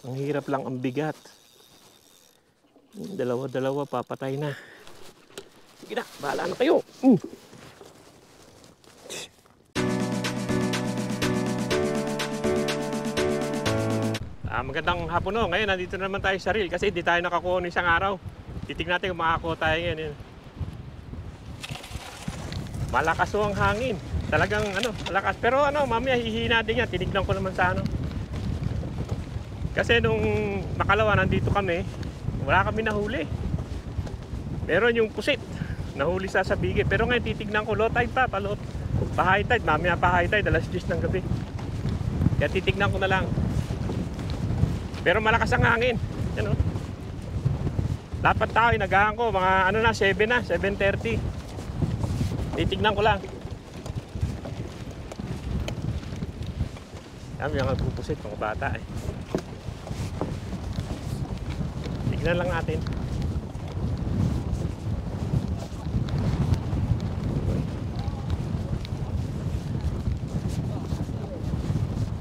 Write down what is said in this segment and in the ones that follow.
Ang hirap lang, ang bigat. Dalawa-dalawa, papatay na. Sige na, bahala na kayo. Magandang hapon no. Ngayon, nandito naman tayo sa reel kasi hindi tayo nakakuha ng isang araw. Titignan natin kung makakuha tayo ngayon. Malakas ang hangin. Talagang malakas. Pero mamaya hihina din yan. Tinignan ko naman sa Kasi nung nakalawa, nandito kami, wala kami nahuli. Meron yung pusit, nahuli sa Sabigi. Pero ngayon titignan ko, low tide pa high tide. Mamaya pa high tide, alas 10 ng gabi. Kaya titignan ko na lang. Pero malakas ang hangin. Yan o. Dapat tao, inagahan ko, mga 7:30. Titignan ko lang. Yan, yung nagpupusit, mga bata eh. Tignan lang natin.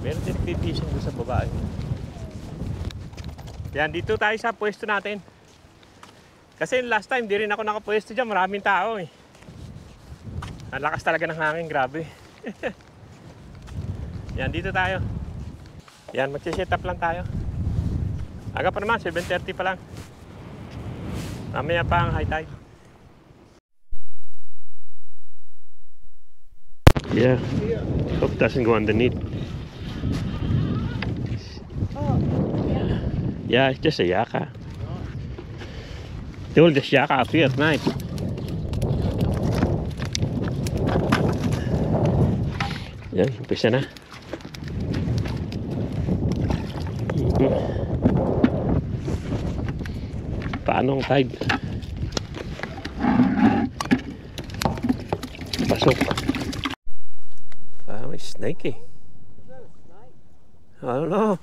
Meron din nagpipishing doon sa babae. Yan, dito tayo sa pwesto natin. Kasi last time, di rin ako nakapwesto dyan. Maraming tao eh. Ang lakas talaga ng hangin, grabe. Yan, dito tayo. Yan, mag-set up lang tayo. Aga pa naman, 7:30 pa lang. Mamaya pa ang high tide. Yeah, hope doesn't go underneath. Yeah, it's just a yaka. They will just yaka up here at night. Yan, umpisa na. Paano ang tide? Pasok. May snake eh. Is that a snake? I don't know.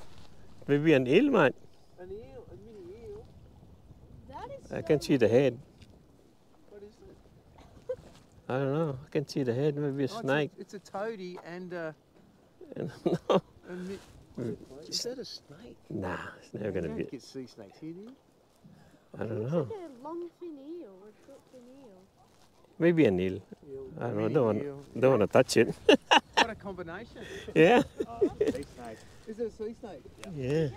Maybe an eel, man. An eel? A mini eel? That is I can see the head. What is it? I don't know. I can see the head. Maybe a snake. It's a toady and No. Is that a snake? Nah, it's never gonna be. You don't get sea snakes here, do you? I don't know. It's like a long fin eel or a short fin eel. Maybe an eel. I don't know. Don't want to touch it. What a combination. Yeah. Sea snake. Is it a sea snake? Yeah.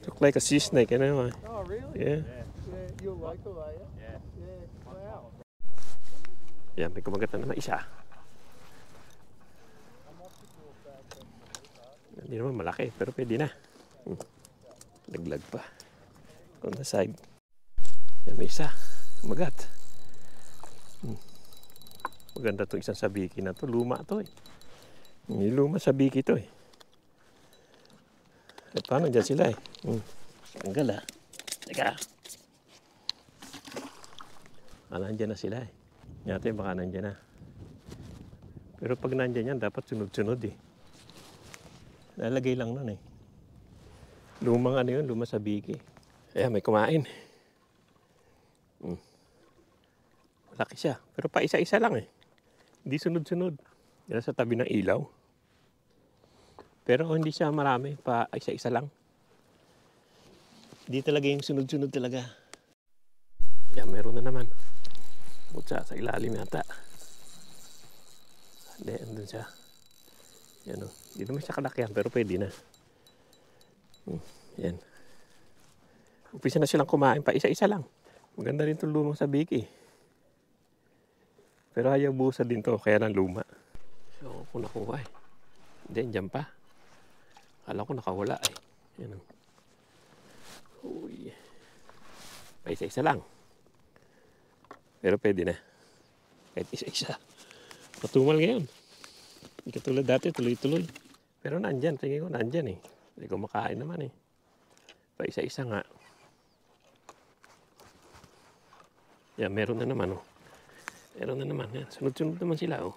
Look like a sea snake, anyway. Oh, really? Yeah. Yeah, you're local, are you? Yeah. Wow. Yan, may kumagat na naman isa. Hindi naman malaki, pero pwede na. Laglag pa. On the side. Yan, may isa. Kumagat. Maganda to isang sabiki na to. Luma to eh. May luma sabiki to eh. Eh, paano dyan sila eh? Tanggal ah. Teka. Nandyan na sila eh. Yate baka nandyan na. Pero pag nandyan yan, dapat sunod-sunod eh. Nalagay lang nun eh. Lumang yun, luma sabiki. Ayan, may kumain. Malaki siya. Pero pa isa-isa lang eh. Hindi sunod-sunod. Yan sa tabi ng ilaw. Pero hindi siya marami. Pa isa-isa lang. Hindi talaga yung sunod-sunod talaga. Yan, meron na naman. Butsa sa ilalim yata. Hindi, andun siya. Yan o. Hindi naman siya kalakyan, pero pwede na. Yan. Umpisa na silang kumain pa isa-isa lang. Maganda rin itong lumang sabiki. Pero ayaw busa din to, kaya lang luma. So, kung nakuha eh. Hindi, dyan pa. Akala ko nakawala eh. Yan o. Uy. Pa isa-isa lang. Pero pwede na. Kahit isa-isa. Matumal ngayon. Hindi katulad dati, tuloy-tuloy. Pero nandyan, tingin ko nandyan eh. Hindi ko makain naman eh. Pa isa-isa nga. Yan, meron na naman oh. Meron na naman. Yan. Sunod-sunod naman sila oh.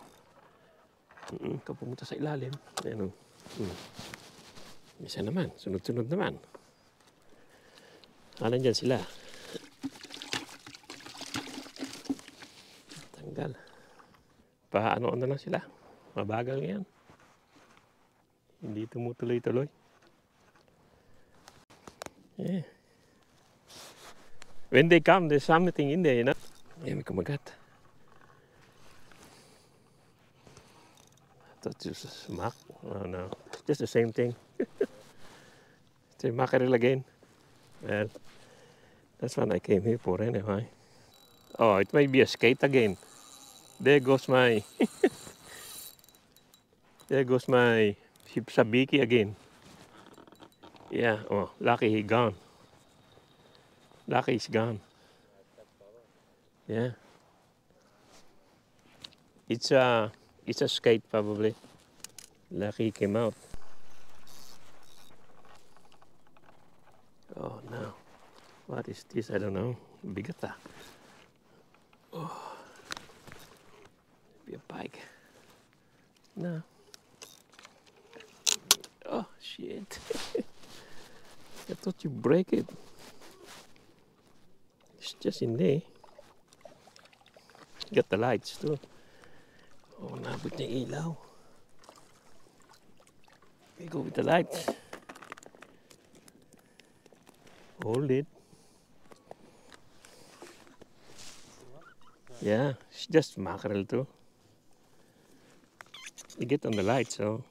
Kapumunta sa ilalim. Ayan oh. Isa naman. Sunod-sunod naman. Nandyan sila. Tanggal. Paano na lang sila. Mabagal yan. Hindi tumutuloy-tuloy. Yeah. When they come, there's something in there, you know. Yeah, may kumagat. I thought it was a smack. Oh no, just the same thing. It's a mackerel again. Well, that's what I came here for anyway. Oh, it may be a skate again. There goes my there goes my sabiki again. Yeah, oh, lucky he gone. Lucky he's gone. Yeah. It's a skate probably. Lucky he came out. Oh no. What is this? I don't know. Bigata. Oh. Be a bike. No. Oh shit. I thought you break it. It's just in there. Got the lights too. Oh, nabot niya ilaw. We go with the lights. Hold it. Yeah, it's just mackerel too. You get on the lights, so.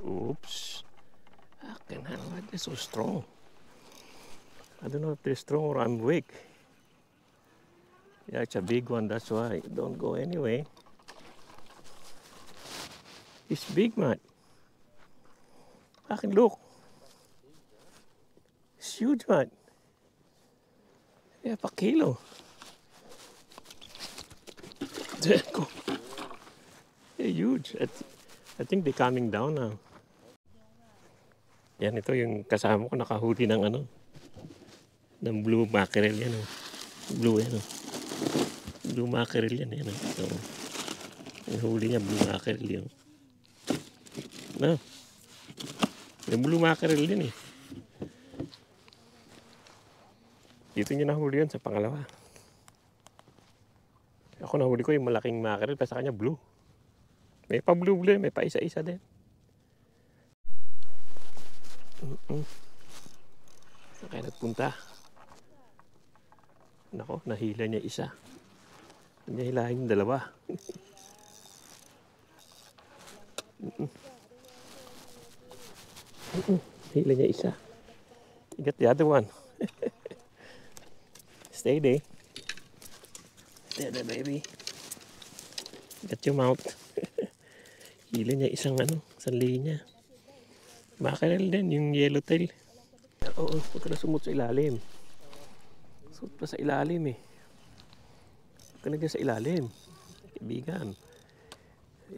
Oops. Fucking hell, why are they so strong? I don't know if they're strong or I'm weak. Yeah, it's a big one, that's why. Don't go anyway. It's big, man. Fucking look. It's huge, man. Yeah, per kilo. There you go. They're huge. I think they're coming down now. Yan, ito yung kasama ko nakahuli ng ano. Ng blue mackerel yan. Oh. Blue yan. Oh. Blue mackerel yan. Yan. Oh. So, yung huli niya, blue mackerel yun. No. Yung blue mackerel din eh. Dito niya nahuli yun sa pangalawa. Ako nahuli ko yung malaking mackerel, pa sa kanya blue. May pa blue, may pa isa-isa din. Saan kayo nagpunta? Nako, nahila niya isa. Hindi hilahin yung dalawa. Hila niya isa. You got the other one. Stay there. Stay there, baby. Got your mouth. Hila niya isang linya. Mackerel din, yung yellowtail. Oo, huwag ka na sumut sa ilalim. Sumut pa sa ilalim eh. Huwag ka na dyan sa ilalim. Kaibigan.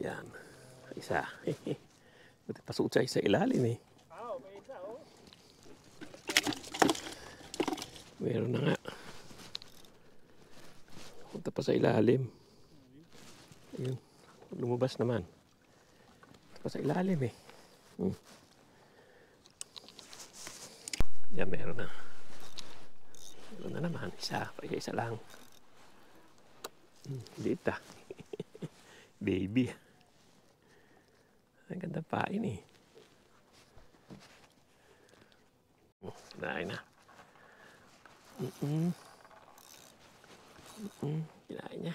Ayan. Isa. Buti pa suot sa ilalim eh. Meron na nga. Punta pa sa ilalim. Ayun. Lumabas naman. Punta pa sa ilalim eh. Yan, meron na. Meron na naman. Isa. Isa lang. Dita. Baby. Ang ganda pain eh. Kinain na. Kinain niya.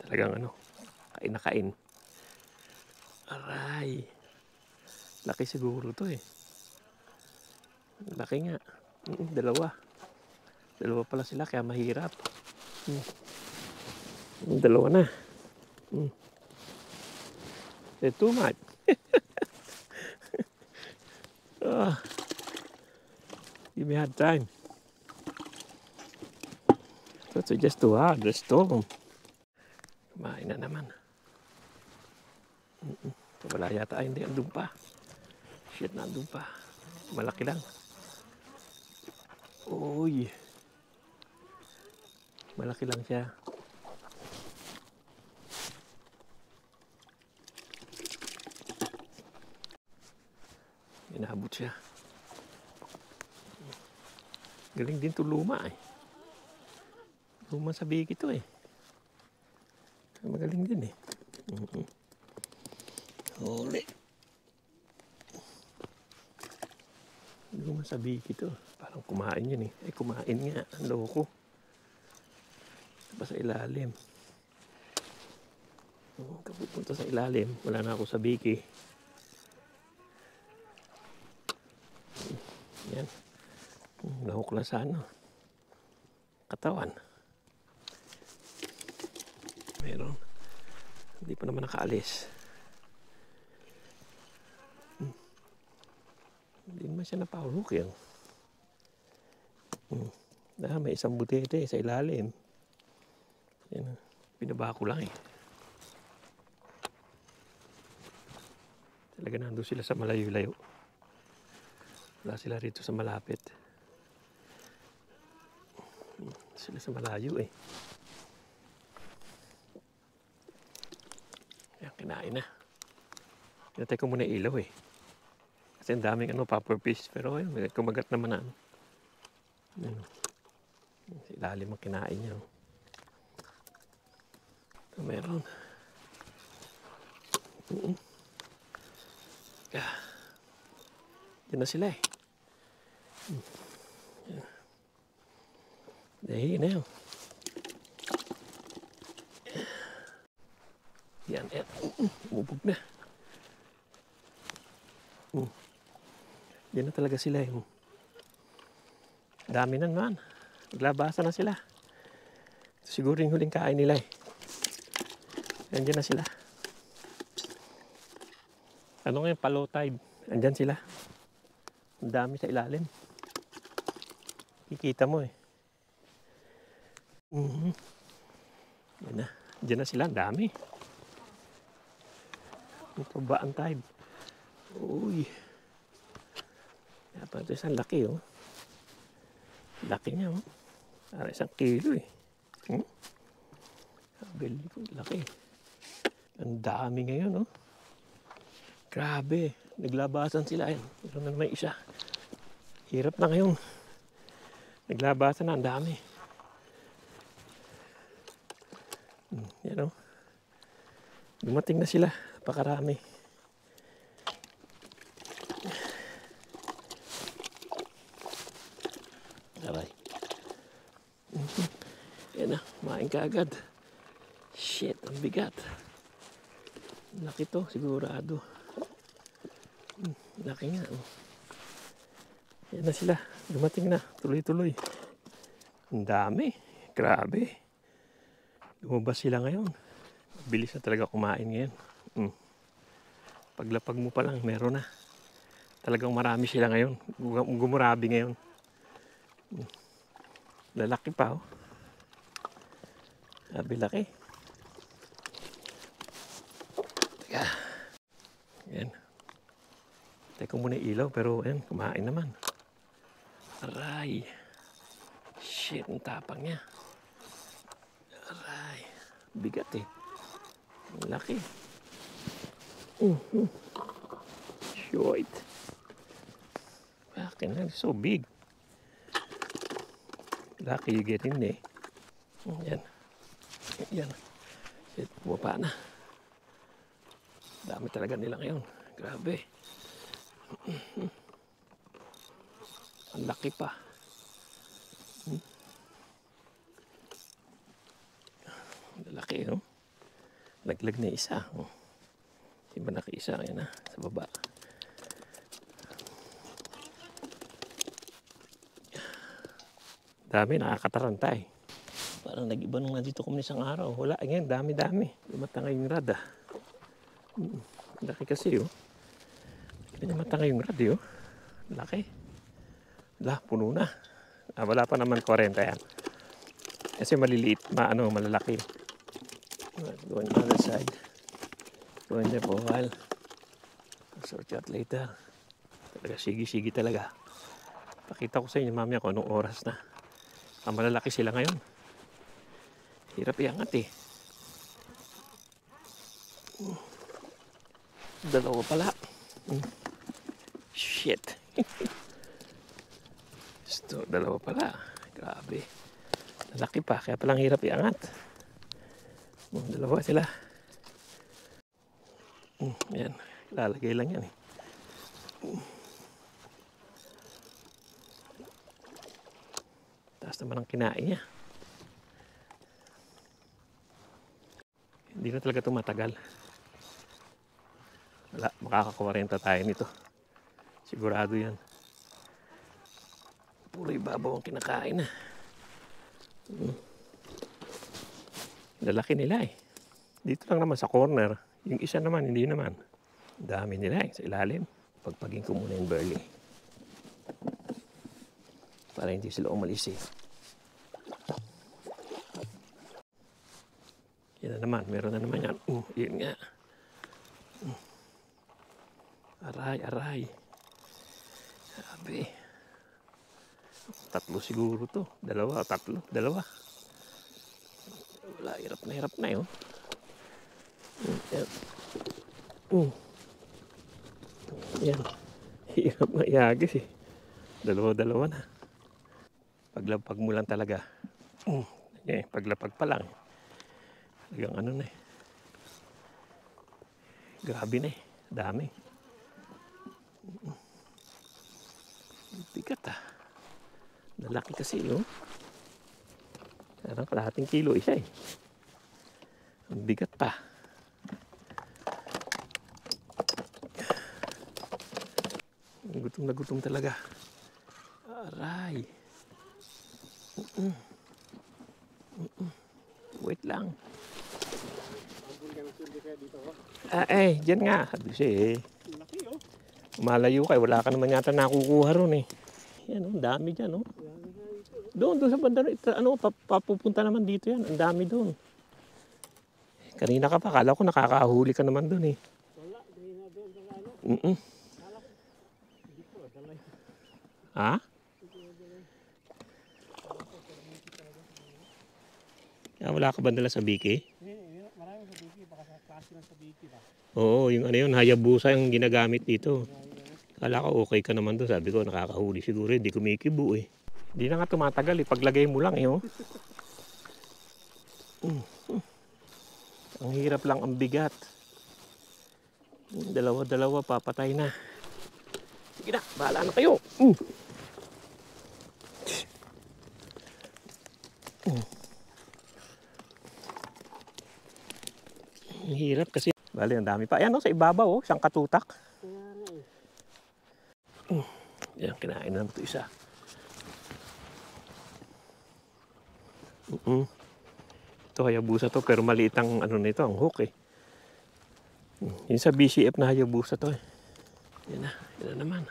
Talagang kain na kain. Aray. Laki siguro to eh. Laki nga. Dalawa. Dalawa pala sila kaya mahirap. Dalawa na. They're too much. Oh, give me hard time. That's just too hard. The storm. Kumain na naman. Wala yata. Hindi, andun pa. Shit, nandun pa. Malaki lang. Uy. Malaki lang siya. Inaabot siya. Galing din to luma eh. Luma sa bigi to eh. Magaling din eh. Huli. Hindi ko masabi ito. Parang kumain yun eh. Ay kumain nga. Ang loko. Pa sa ilalim. Kapupunta sa ilalim. Wala na ako sa biki. Yan. Nahuk na sa ano. Katawan. Meron. Hindi pa naman nakaalis. Hindi naman siya napahulok yan. May isang butete sa ilalim. Yan. Pinaba ko lang eh. Talaga nandun sila sa malayo-layo. Wala sila rito sa malapit. Sila sa malayo eh. Yan, kinain na. Pinatay ko muna ilaw eh. Kasi ang daming puffer fish. Pero ayun, kumagat naman na. Yan. Sa ilalim ang kinain niya. Ito meron. Diyan na sila eh. Dahil na yun. Yan, yan. Umubog na. Diyan na talaga sila eh. Dami na naman. Naglabasan na sila. Ito siguro yung huling kain nila eh. Andyan na sila. Ano nga yung palo tide? Andyan sila. Ang dami sa ilalim. Kikita mo eh. Yan na. Andyan na sila. Ang dami. Ito ba ang tide? Uy. Dapat ito isang laki oh. Laki niya oh. Para 1 kilo eh. Bili ko. Laki. Ang dami ngayon oh. Grabe. Naglabasan sila yan. Meron na naman isa. Hirap na ngayon. Naglabasan na. Ang dami. Yan o. Dumating na sila. Pakarami. Aray. Yan na. Kumain ka agad. Shit. Ang bigat. Laki to. Sigurado. Laki nga. Yan na sila. Dumating na. Tuloy-tuloy. Ang dami. Grabe. Lumabas sila ngayon. Bilis na talaga kumain ngayon. Paglapag mo pa lang, meron na. Talagang marami sila ngayon. Gumurabi ngayon. Lalaki pa oh. Sabi laki. Teka. Yan. Teka muna ilaw pero ayan, kumain naman. Aray. Shit, ang tapang niya. Aray. Bigat eh. Ang laki. Short. Bakit na? So big. Lucky you get in there. Yan. Yan. Shit, bumaba na. Dami talaga nila ngayon. Grabe. Ang laki pa. Lalaki, no? Laglag na isa. Hindi ba naki-isa? Yan na, sa baba. Dami, nakakataranta eh. Parang nag-iba nung nandito kami isang araw. Wala, ngayon, dami-dami. Lumatangay yung rad ah. Laki kasi oh. Lumatangay yung rad oh. Laki. Wala, puno na. Wala pa naman 40 yan. Kasi maliliit, malalaki. Go on the other side. Go in there for a while. I'll sort you out later. Talaga, sige-sige talaga. Pakita ko sa inyo mamaya kung anong oras na. Malalaki sila ngayon. Hirap iangat eh. Dalawa pala. Shit. Gusto, dalawa pala. Grabe. Lalaki pa, kaya palang hirap iangat. Dalawa sila. Yan, lalagay lang yan eh. Taas naman ang kinain niya. Hindi na talaga ito matagal. Wala, makaka-40 tayo nito. Sigurado yan. Puro ibabaw ang kinakain na. Lalaki nila eh. Dito lang naman sa corner. Yung isa naman, hindi naman. Dami nila eh, sa ilalim. Pagpagin ko muna yung burley. Para hindi sila umalis eh. Yan na naman, meron na naman yan. Yun nga. Aray, aray. Sabi. 3 siguro to. 2, 3, 2. Wala, hirap na yun. Yan. Hirap na iagis eh. 2 na. Paglapag mo lang talaga. Paglapag pa lang. Hanggang ano na eh. Grabe na eh. Dami. Bigat ah. Lalaki kasi yun. Parang 1/2 kilo isa eh. Ang bigat pa. Gutom na gutom talaga. Aray. Wait lang. Dyan nga. Sabi siya eh. Malayo kayo. Wala ka naman yata nakukuha ron eh. Yan oh, dami dyan oh. Doon sa banda, papupunta naman dito yan. Ang dami doon. Kanina ka pa, kala ko nakakahuli ka naman doon eh. Wala, dahil na doon sa ano. Ha? Wala ka ba dala sa Biki? Marami sa Biki, baka sa klase lang sa Biki ba? Oo, yung ano yun, Hayabusa yung ginagamit dito. Kala ko okay ka naman doon. Sabi ko, nakakahuli siguro. Hindi kumikibo eh. Hindi na nga tumatagal eh. Paglagay mo lang eh. Oh. Ang hirap lang, ang bigat. 2, papatay na. Sige na, bahala na kayo. Ang hirap kasi. Bali, ang dami pa. Ayan o, sa ibabaw o, isang katutak. Yan, kinain na ito isa. Ito Hayabusa to, pero maliit ang ano nito, ang hook eh. Yung sa BCF na Hayabusa to eh. Yan na naman.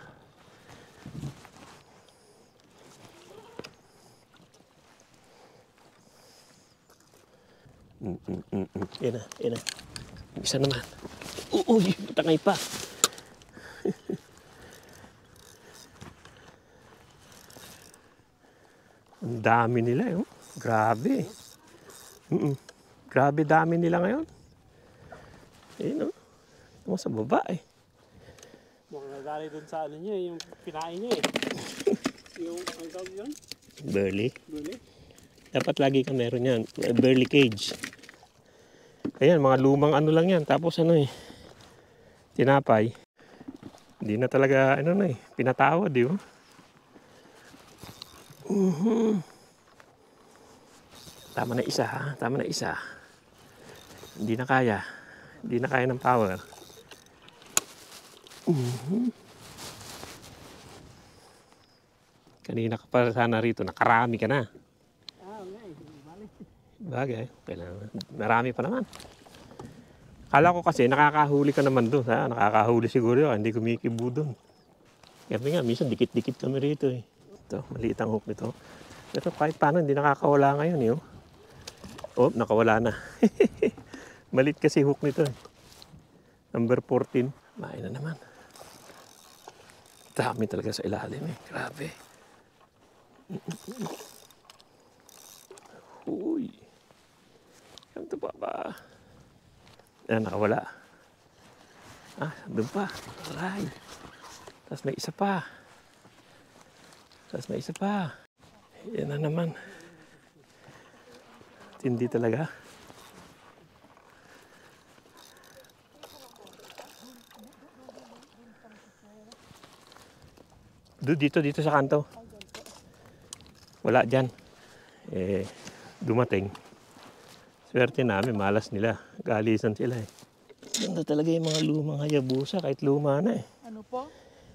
Yan na. Isa naman. Uy, tangay pa. Ang dami nila eh. Oh. Grabe. Grabe dami nila ngayon. Ayun oh. Ito sa baba eh. Mukhang nagali dun sa ano niya, yung pinain niya eh. Yung, ang tawag yun? Burley. Burley? Dapat lagi ka meron yan. Burley cage. Ayan, mga lumang ano lang yan. Tapos ano eh. Tinapay. Hindi na talaga ano na eh. Pinatawad eh. Oh. Tama na isa ha. Tama na isa. Hindi na kaya. Hindi na kaya ng power. Kanina ka pa sana rito. Nakarami ka na. Okay. Balik. Bagay. Kailangan. Marami pa naman. Kala ko kasi nakakahuli ka naman doon. Ha? Nakakahuli siguro yun. Hindi kumikibo doon. Kasi nga, minsan dikit-dikit kami rito eh. Ito, maliit ang hook nito. Pero kahit paano, hindi nakakawala ngayon eh. Oh, nakawala na. Maliit kasi hook nito eh. Number 14. Main na naman. Dami talaga sa ilalim eh. Grabe. Uy. Ganito pa ba? Yan, nakawala. Doon pa. Aray. Tapos may isa pa. Yan na naman. Hindi talaga. Dito sa kanto. Wala dyan. dumating. Swerte namin, malas nila. Galisan sila eh. Ganda talaga yung mga lumang Hayabusa kahit luma na eh. Ano po?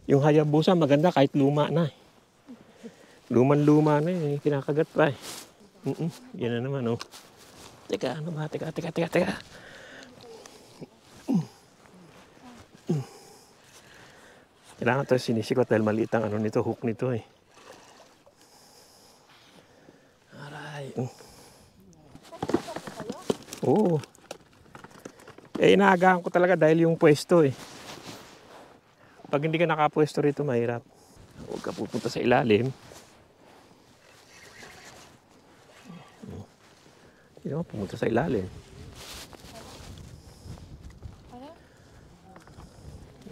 Yung Hayabusa maganda kahit luma na eh. Luman-luma na eh, kinakagat pa eh. Yan na naman oh. Teka, ano ba? Teka. Kailangan ito sinisikot dahil maliit ang ano nito, hook nito eh. Aray. Oo. Inaagahan ko talaga dahil yung pwesto eh. Pag hindi ka nakapwesto rito, mahirap. Huwag ka pupunta sa ilalim. Hindi naman pumunta sa ilalim.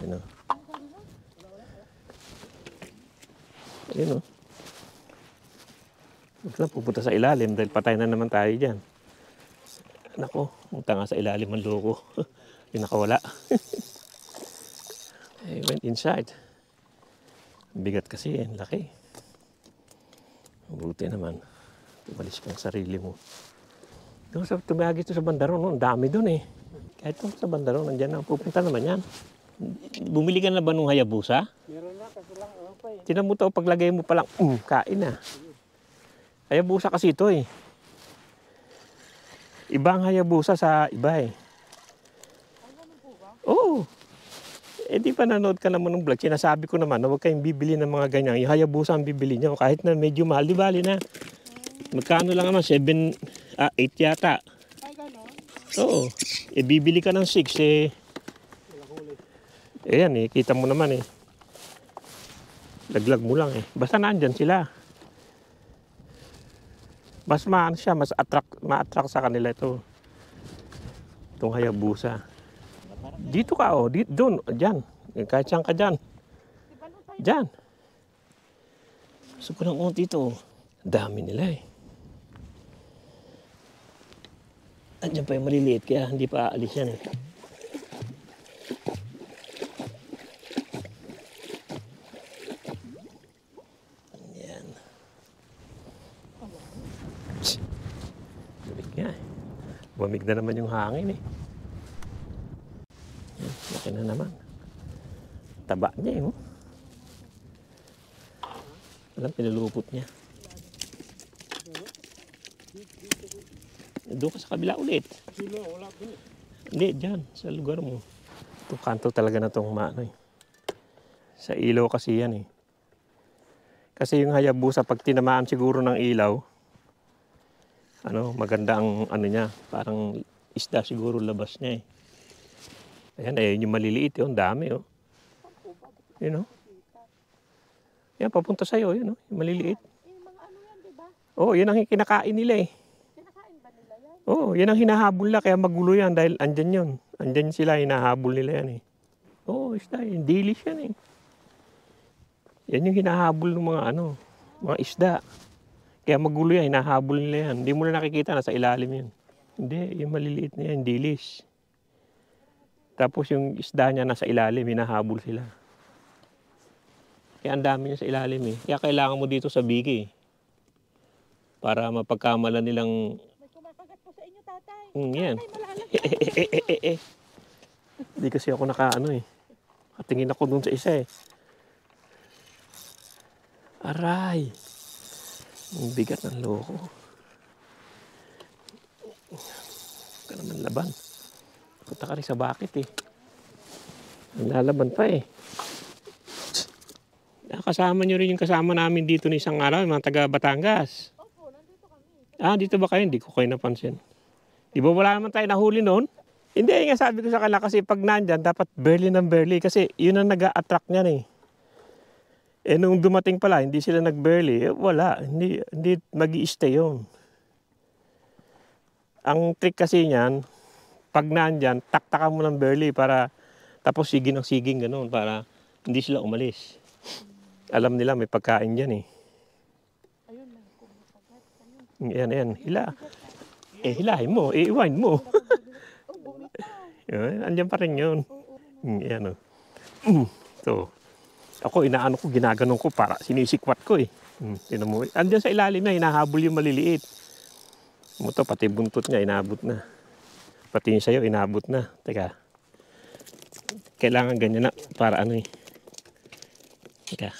Ano? Ayun o. Huwag lang pupunta sa ilalim dahil patay na naman tayo dyan. Nako, punta nga sa ilalim ang loko. Yung nakawala. I went inside. Bigat kasi, ang laki. Mabuti naman. Tumalis kang sarili mo. Doon sa tumihagi ito sa bandaron, no? Ang dami doon eh. Kahit sa bandaron, nandiyan na. Pupunta naman yan. Bumili ka na ba nung Hayabusa? Meron na, kasi lang, ano pa eh. Tinan mo ito, paglagay mo palang, kain na. Hayabusa kasi ito eh. Ibang Hayabusa sa iba eh. Oo. Di pa nanood ka naman ng vlog. Sinasabi ko naman na huwag kayong bibili ng mga ganyan. Yung Hayabusa ang bibili nyo. Kahit na medyo mahal, di bali na. Magkano lang naman? 8 yata. Ay, gano'n? Oo. Bibili ka ng 6 eh. Ayan eh, kita mo naman eh. Laglag mo lang eh. Basta nandyan sila. Mas ma-attract sa kanila ito. Itong Hayabusa. Dito ka oh, doon, dyan. Kahit saan ka dyan. Dyan. Gusto ko ng unti ito. Dami nila eh. Andyan pa yung maliliit kaya hindi pa aalis yan eh. Yan. Bumig nga eh. Bumig na naman yung hangin eh. Yan, laki na naman. Taba niya eh. Oh. Alam, pinalupot niya. Doon ka sa kabila ulit. Wala doon. Hindi, dyan, sa lugar mo. Itong kanto talaga na itong maano eh. Sa ilaw kasi yan eh. Kasi yung Hayabusa, pag tinamaan siguro ng ilaw, maganda ang ano niya, parang isda siguro labas niya eh. Ayan yung maliliit yun, dami oh. Yun oh. Yan, papunta sa'yo, yun oh, yung maliliit. Yung mga ano yan, di ba? Oo, yan ang kinakain nila eh. Kinakain ba nila yan? Oo, yan ang hinahabol na, kaya magulo yan dahil andyan yun. Andyan sila, hinahabol nila yan eh. Oo, isda, yung dilis yan eh. Yan yung hinahabol ng mga mga isda. Kaya magulo yan, hinahabol nila yan. Hindi mo na nakikita, nasa ilalim yan. Hindi, yung maliliit na yan, dilis. Tapos yung isda niya nasa ilalim, hinahabol sila. Kaya ang dami niya sa ilalim eh. Kaya kailangan mo dito sa bigi eh. Para mapagkamalan nilang... May kumakagat po sa inyo, tatay. Yan. Hindi kasi ako eh. Katingin ako dun sa isa eh. Aray! Ang bigat ng loko. Huwag ka naman laban. Punta ka rin sa bakit eh. Nalalaban pa eh. Kasama nyo rin yung kasama namin dito ni isang araw, yung mga taga Batangas. Opo, nandito kami. Dito ba kayo? Hindi ko kayo napansin. Di ba wala naman tayo nahuli noon? Hindi, nga sabi ko sa kanila kasi pag nandyan, dapat barely ng barely. Kasi yun ang nag-a-attract niyan eh. Nung dumating pala, hindi sila nag-barely. Wala, hindi mag-i-stay yun. Ang trick kasi niyan, pag nandyan, taktakan mo ng barely para tapos sigin ng siging ganun para hindi sila umalis. Alam nila may pagkain dyan eh. Ayun, may kumakagat. Yan. Hila. Hilahin mo. Iwan mo. Andyan pa rin yun. Yan o. So, ako ginaganon ko para sinisikwat ko eh. Tinan mo. Andiyan sa ilalim na, hinahabol yung maliliit. Ito, pati buntot niya, inabot na. Pati yung sayo, inabot na. Teka. Kailangan ganyan na, para ano eh. Teka.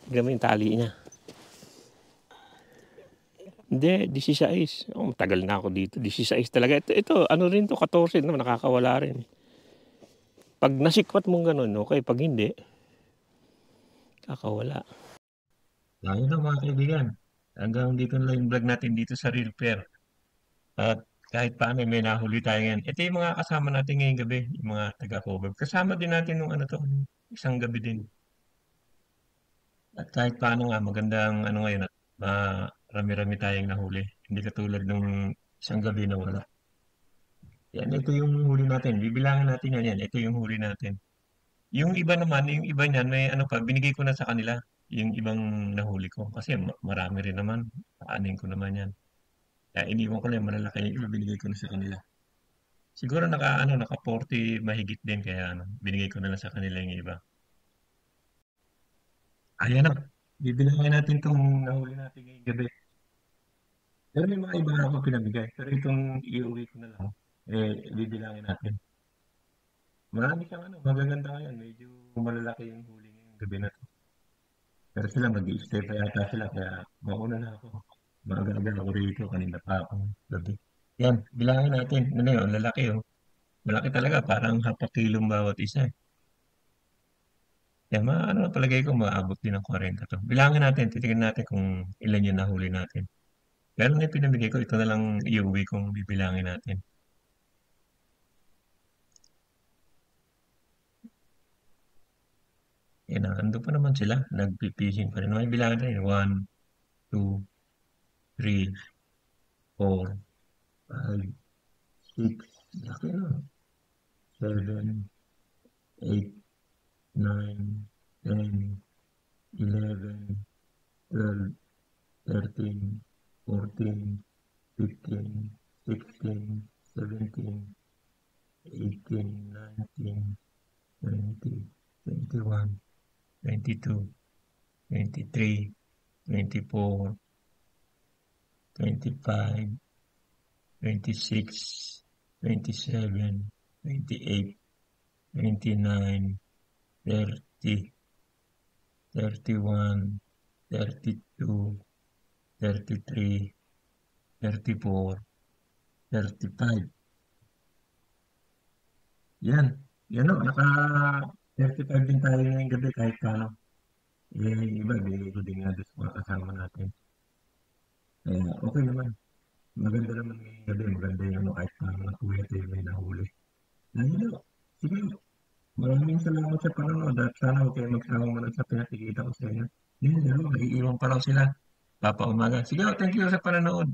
Tignan mo yung tali niya. Hindi, 16. Oh, tagal na ako dito. 16 talaga. Ito ano rin to, 14 naman, nakakawala rin. Pag nasikwat mong ganun, okay. Pag hindi, kakawala. Ayun na mga kaibigan. Hanggang dito na lang yung vlog natin dito sa Real Pair. At kahit paano may nahuli tayo ngayon. Ito yung mga kasama natin ngayong gabi, yung mga taga-cover. Kasama din natin nung ano to, isang gabi din. At kahit paano nga, magandang ano ngayon at marami-rami tayong nahuli. Hindi katulad nung isang gabi na wala. Yan, ito yung huli natin. Bibilangin natin yan. Ito yung huli natin. Yung iba naman, yung iba niyan, may ano pa, binigay ko na sa kanila. Yung ibang nahuli ko. Kasi marami rin naman. Aanin ko naman yan. Kaya iniwan ko lang yung malalaki. Yung iba binigay ko na sa kanila. Siguro naka 40 mahigit din. Kaya binigay ko na lang sa kanila yung iba. Ayan na. Bibilangin natin itong nahuli natin ngayong gabi. Pero may mga iba ako pinabigay. Pero itong iuwi ko na lang. Bibilangin natin. Marami siyang magaganda ngayon. Medyo malalaki yung huli ngayong gabi na to. Pero sila mag-i-stay pa yata sila. Kaya mauna na ako. Maaga-aga ako rito. Kanina pa ako gabi. Yan, bilangin natin. Ano yun? Lalaki oh. Malaki talaga. Parang 0.5 kilong bawat isa. Yan, palagay ko maabot din ng 40 to. Bilangin natin. Titignan natin kung ilan yung nahuli natin. Pero na pinamigay ko, ito na lang iuwi kong bibilangin natin. Yan na, ando pa naman sila. Nagpipishing pa rin. May bilangin tayo. 1, 2, 3, 4, 5, 6, laki na. 7, 8, 9, 10, 11, 12, 13, 14, 15, 16, 17, 18, 19, 20, 21, 22, 23, 24, 25, 26, 27, 28, 29, 30, 31, 32, 33, 34, 35. Yan. Yan o, naka 35 din tayo ngayong gabi kahit paano. Iba, binigay ko din nga doon sa mga kasama natin. Kaya okay naman. Maganda naman ngayong gabi. Maganda yung kahit paano na kuya tayo may nahuli. Ayun o. Sige. Maraming salamat sa panonood at sana huwag kayo magsama muna sa pinakikita ko sa inyo. Yun, maiiwan pa lang sila. Papa umaga. Sige, thank you sa panonood.